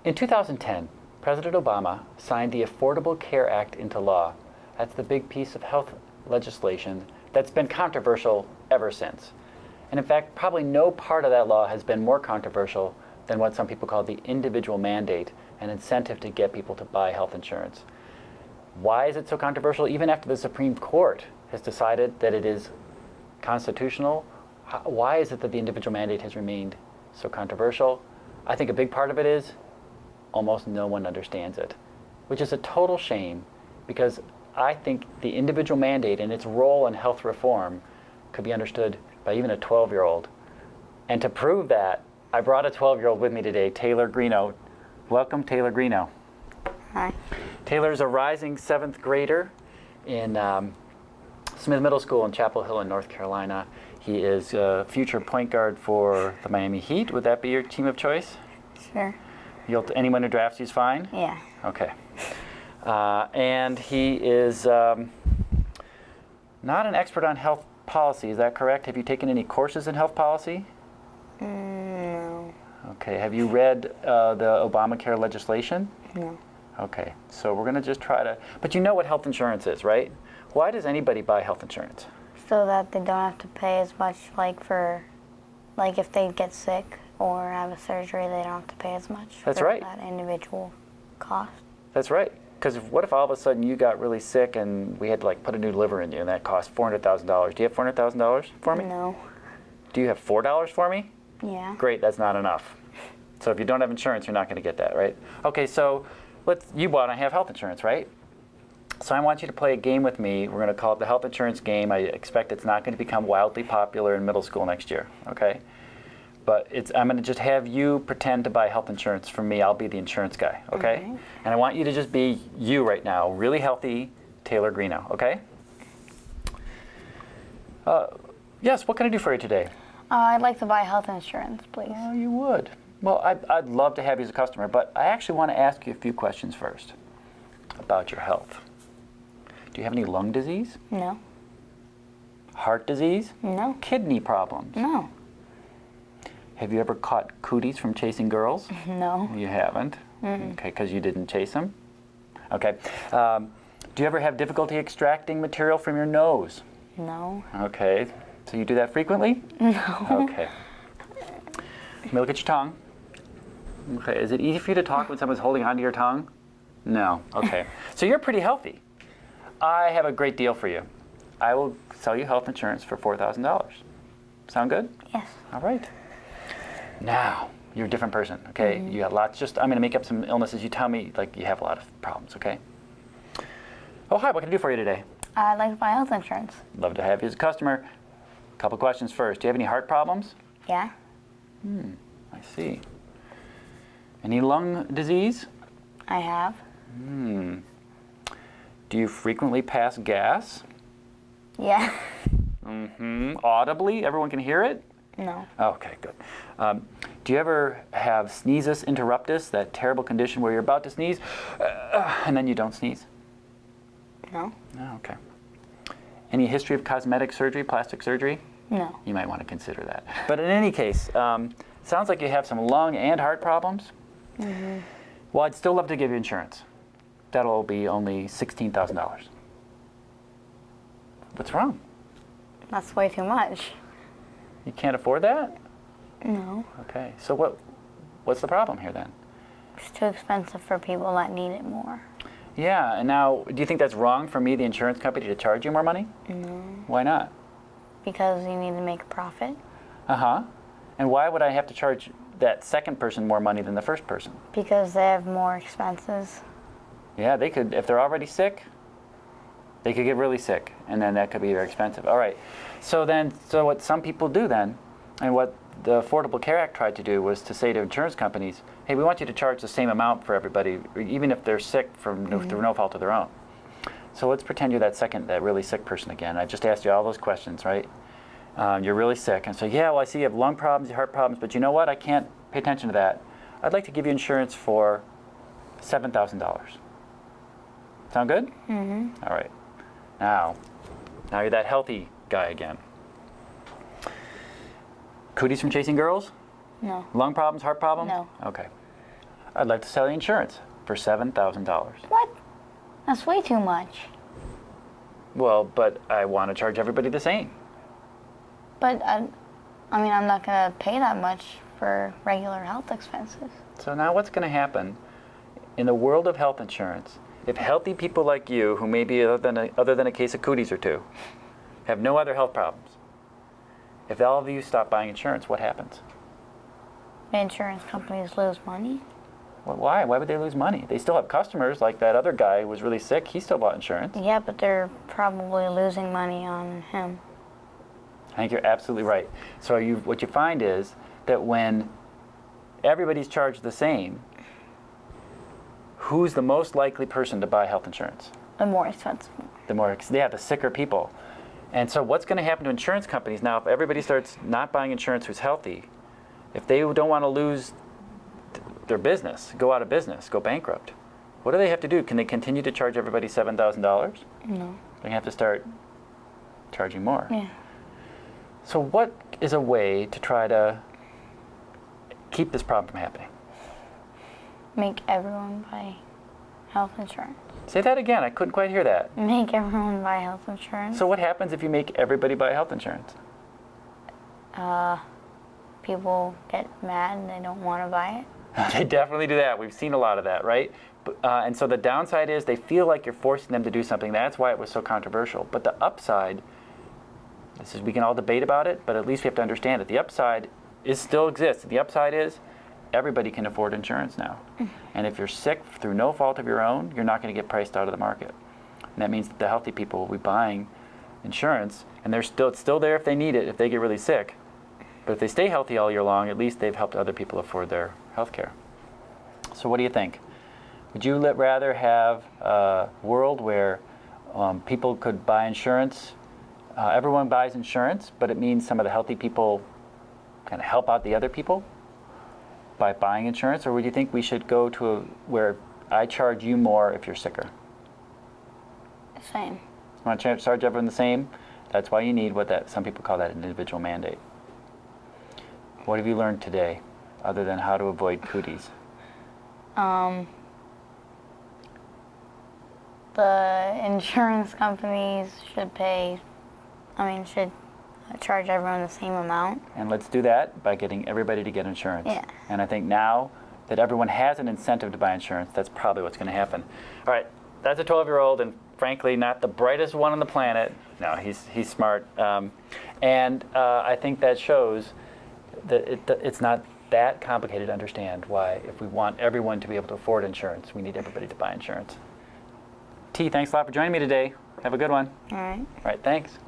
In 2010, President Obama signed the Affordable Care Act into law. That's the big piece of health legislation that's been controversial ever since. And in fact, probably no part of that law has been more controversial than what some people call the individual mandate, an incentive to get people to buy health insurance. Why is it so controversial? Even after the Supreme Court has decided that it is constitutional, why is it that the individual mandate has remained so controversial? I think a big part of it is almost no one understands it, which is a total shame, because I think the individual mandate and its role in health reform could be understood by even a 12-year-old. And to prove that, I brought a 12-year-old with me today, Taylor Greeno. Welcome, Taylor Greeno. Hi. Taylor's a rising 7th grader in Smith Middle School in Chapel Hill in North Carolina. He is a future point guard for the Miami Heat. Would that be your team of choice? Sure. Anyone who drafts you is fine? Yeah. Okay. And he is not an expert on health policy, is that correct? Have you taken any courses in health policy? No. Okay. Have you read the Obamacare legislation? No. Okay. So we're going to just try to, but you know what health insurance is, right? Why does anybody buy health insurance? So that they don't have to pay as much, like if they get sick or have a surgery, they don't have to pay as much. That's for right. That individual cost. That's right. Because what if all of a sudden you got really sick and we had to put a new liver in you and that cost $400,000? Do you have $400,000 for me? No. Do you have $4 for me? Yeah. Great, that's not enough. So if you don't have insurance, you're not going to get that, right? Okay, so you want to have health insurance, right? So I want you to play a game with me. We're going to call it the health insurance game. I expect it's not going to become wildly popular in middle school next year, okay? But I'm going to just have you pretend to buy health insurance from me. I'll be the insurance guy, okay? Okay. And I want you to just be you right now, really healthy Taylor Greeno, okay? Yes, what can I do for you today? I'd like to buy health insurance, please. Oh, you would. Well, I'd love to have you as a customer, but I actually want to ask you a few questions first about your health. Do you have any lung disease? No. Heart disease? No. Kidney problems? No. Have you ever caught cooties from chasing girls? No. You haven't? Mm-mm. Okay, because you didn't chase them? Okay. Do you ever have difficulty extracting material from your nose? No. Okay. So you do that frequently? No. Okay. Let me look at your tongue. Okay. Is it easy for you to talk when someone's holding onto your tongue? No. Okay. So you're pretty healthy. I have a great deal for you. I will sell you health insurance for $4,000. Sound good? Yes. All right. Now, you're a different person, okay? You got lots, I'm going to make up some illnesses. You tell me, you have a lot of problems, okay? Oh, hi, what can I do for you today? I'd like to buy health insurance. Love to have you as a customer. A couple questions first. Do you have any heart problems? Yeah. I see. Any lung disease? I have. Do you frequently pass gas? Yeah. Audibly? Everyone can hear it? No. Okay, good. Do you ever have sneezes interruptus, that terrible condition where you're about to sneeze, and then you don't sneeze? No. Oh, okay. Any history of cosmetic surgery, plastic surgery? No. You might want to consider that. But in any case, sounds like you have some lung and heart problems. Well, I'd still love to give you insurance. That'll be only $16,000. What's wrong? That's way too much. You can't afford that? No. Okay. So what's the problem here then? It's too expensive for people that need it more. Yeah, and now, do you think that's wrong for me, the insurance company, to charge you more money? No. Why not? Because you need to make a profit. Uh-huh. And why would I have to charge that second person more money than the first person? Because they have more expenses. Yeah, they could, if they're already sick, they could get really sick, and then that could be very expensive. All right. So what some people do then, and what the Affordable Care Act tried to do, was to say to insurance companies, hey, we want you to charge the same amount for everybody, even if they're sick through no fault of their own. So let's pretend you're that really sick person again. I just asked you all those questions, right? You're really sick. And so, yeah, well, I see you have lung problems, heart problems, but you know what? I can't pay attention to that. I'd like to give you insurance for $7,000. Sound good? All right. Now you're that healthy guy again. Cooties from chasing girls? No. Lung problems, heart problems? No. Okay. I'd like to sell you insurance for $7,000. What? That's way too much. Well, but I want to charge everybody the same. But I mean, I'm not going to pay that much for regular health expenses. So now what's going to happen in the world of health insurance if healthy people like you, who maybe other than a case of cooties or two, have no other health problems, if all of you stop buying insurance, what happens? The insurance companies lose money. Well, why? Why would they lose money? They still have customers, like that other guy who was really sick. He still bought insurance. Yeah, but they're probably losing money on him. I think you're absolutely right. So what you find is that when everybody's charged the same, who's the most likely person to buy health insurance? The more expensive. The sicker people. And so what's going to happen to insurance companies now if everybody starts not buying insurance who's healthy? If they don't want to lose their business, go out of business, go bankrupt, what do they have to do? Can they continue to charge everybody $7,000? No. They have to start charging more. Yeah. So what is a way to try to keep this problem from happening? Make everyone buy health insurance. Say that again. I couldn't quite hear that. Make everyone buy health insurance. So what happens if you make everybody buy health insurance? People get mad and they don't want to buy it. They definitely do that. We've seen a lot of that, right? And so the downside is they feel like you're forcing them to do something. That's why it was so controversial. But the upside, we can all debate about it, but at least we have to understand it. The upside still exists. The upside is everybody can afford insurance now. And if you're sick through no fault of your own, you're not going to get priced out of the market. And that means that the healthy people will be buying insurance, and it's still there if they need it, if they get really sick. But if they stay healthy all year long, at least they've helped other people afford their health care. So what do you think? Would you rather have a world where people could buy insurance, everyone buys insurance, but it means some of the healthy people kind of help out the other people by buying insurance? Or would you think we should go to where I charge you more if you're sicker? Same. You want to charge everyone the same? That's why you need some people call that an individual mandate. What have you learned today, other than how to avoid cooties? The insurance companies should charge everyone the same amount. And let's do that by getting everybody to get insurance. Yeah. And I think now that everyone has an incentive to buy insurance, that's probably what's going to happen. All right, that's a 12-year-old, and frankly, not the brightest one on the planet. No, he's smart. And I think that shows that it's not that complicated to understand why, if we want everyone to be able to afford insurance, we need everybody to buy insurance. T, thanks a lot for joining me today. Have a good one. All right. All right, thanks.